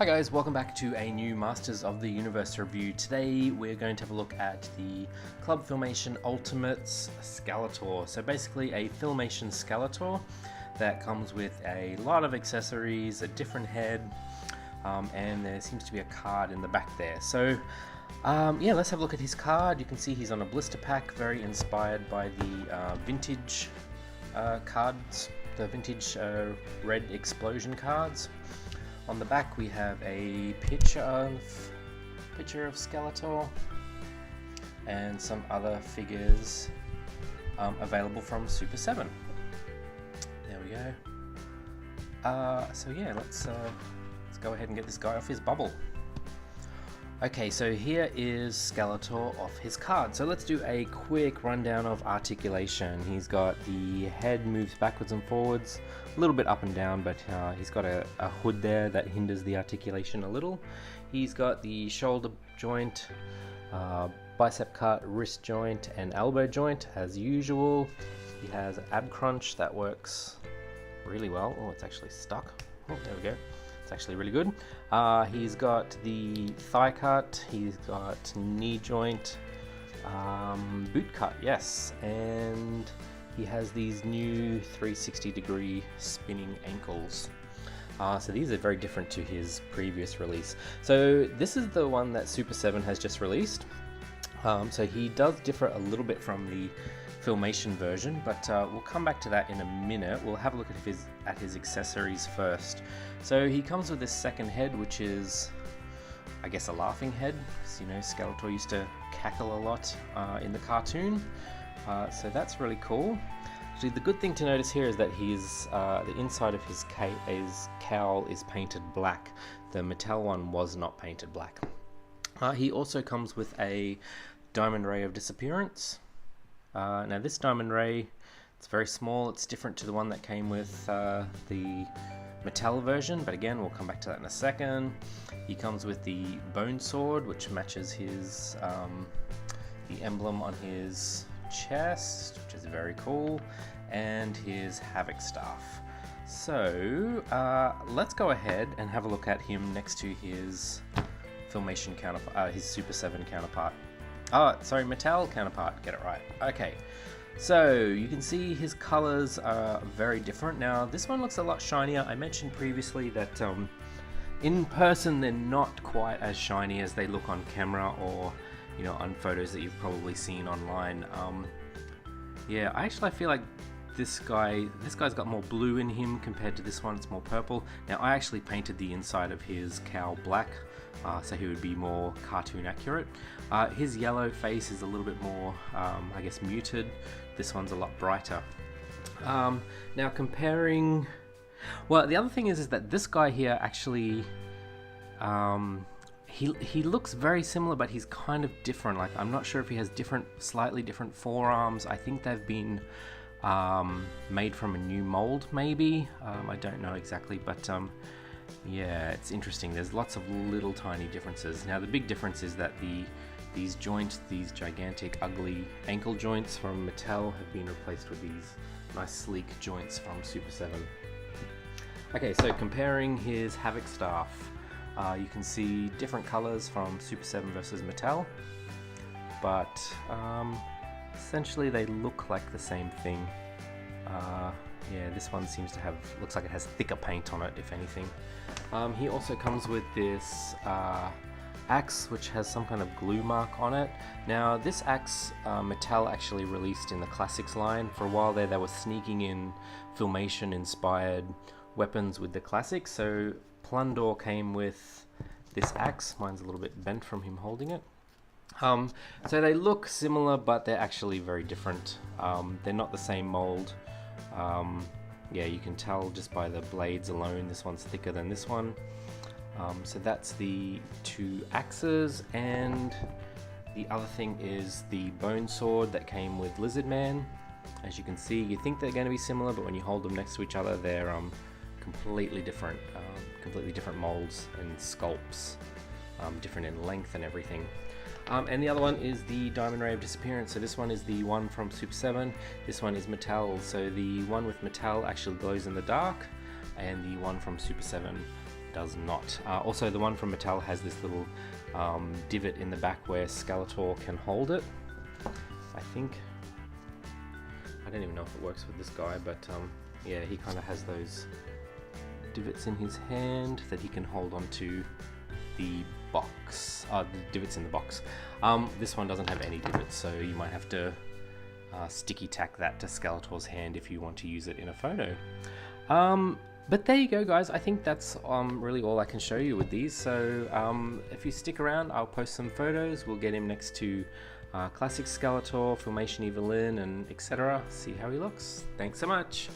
Hi guys, welcome back to a new Masters of the Universe review. Today we're going to have a look at the Club Filmation Ultimates Skeletor. So basically a Filmation Skeletor that comes with a lot of accessories, a different head, and there seems to be a card in the back there. So yeah, let's have a look at his card. You can see he's on a blister pack, very inspired by the vintage cards, the vintage red explosion cards. On the back we have a picture of Skeletor and some other figures available from Super 7. There we go. So yeah, let's go ahead and get this guy off his bubble. Okay, so here is Skeletor off his card. So let's do a quick rundown of articulation. He's got the head moves backwards and forwards, a little bit up and down, but he's got a hood there that hinders the articulation a little. He's got the shoulder joint, bicep cut, wrist joint, and elbow joint as usual. He has an ab crunch that works really well. Oh, it's actually stuck. Oh, there we go. Actually really good. He's got the thigh cut, he's got knee joint, boot cut, yes, and he has these new 360-degree spinning ankles. So these are very different to his previous release. So this is the one that Super 7 has just released. So he does differ a little bit from the Filmation version, but we'll come back to that in a minute. We'll have a look at his accessories first. So he comes with this second head, which is, I guess, a laughing head, because you know Skeletor used to cackle a lot in the cartoon. So that's really cool. Actually, the good thing to notice here is that the inside of his cowl is painted black. The Mattel one was not painted black. He also comes with a Diamond Ray of Disappearance. Now this Diamond Ray, it's very small, it's different to the one that came with the Mattel version, but again we'll come back to that in a second. He comes with the Bone Sword, which matches his the emblem on his chest, which is very cool, and his Havoc Staff. So let's go ahead and have a look at him next to his Filmation counterpart, his Super 7 counterpart. Oh, sorry, Mattel counterpart, get it right. Okay, so you can see his colors are very different. Now, this one looks a lot shinier. I mentioned previously that in person they're not quite as shiny as they look on camera or, you know, on photos that you've probably seen online. Yeah, I feel like this guy's got more blue in him compared to this one. It's more purple. Now, I actually painted the inside of his cowl black, so he would be more cartoon accurate. His yellow face is a little bit more, I guess, muted. This one's a lot brighter. Now comparing, well, the other thing is that this guy here actually, he looks very similar, but he's kind of different. Like, I'm not sure if he has slightly different forearms. I think they've been made from a new mold, maybe. I don't know exactly, but yeah, it's interesting. There's lots of little tiny differences. Now the big difference is that these joints, these gigantic ugly ankle joints from Mattel, have been replaced with these nice sleek joints from Super 7. Okay, so comparing his Havoc Staff, you can see different colors from Super 7 versus Mattel, but essentially they look like the same thing. Yeah, this one looks like it has thicker paint on it, if anything. He also comes with this axe, which has some kind of glue mark on it. Now, this axe, Mattel actually released in the Classics line. For a while there, they were sneaking in Filmation-inspired weapons with the Classics. So Plundor came with this axe. Mine's a little bit bent from him holding it. So they look similar, but they're actually very different. They're not the same mold. Yeah, you can tell just by the blades alone, this one's thicker than this one. So that's the two axes, and the other thing is the Bone Sword that came with Lizard Man. As you can see, you think they're going to be similar, but when you hold them next to each other, they're completely different molds and sculpts, different in length and everything. And the other one is the Diamond Ray of Disappearance. So this one is the one from Super 7. This one is Mattel. So the one with Mattel actually glows in the dark, and the one from Super 7 does not. Also, the one from Mattel has this little divot in the back where Skeletor can hold it, I think. I don't even know if it works with this guy, but yeah, he kind of has those divots in his hand that he can hold onto the box. The divots in the box. This one doesn't have any divots, so you might have to sticky tack that to Skeletor's hand if you want to use it in a photo. But there you go, guys. I think that's really all I can show you with these. So if you stick around, I'll post some photos. We'll get him next to Classic Skeletor, Filmation Evil-Lyn, and etc. See how he looks. Thanks so much.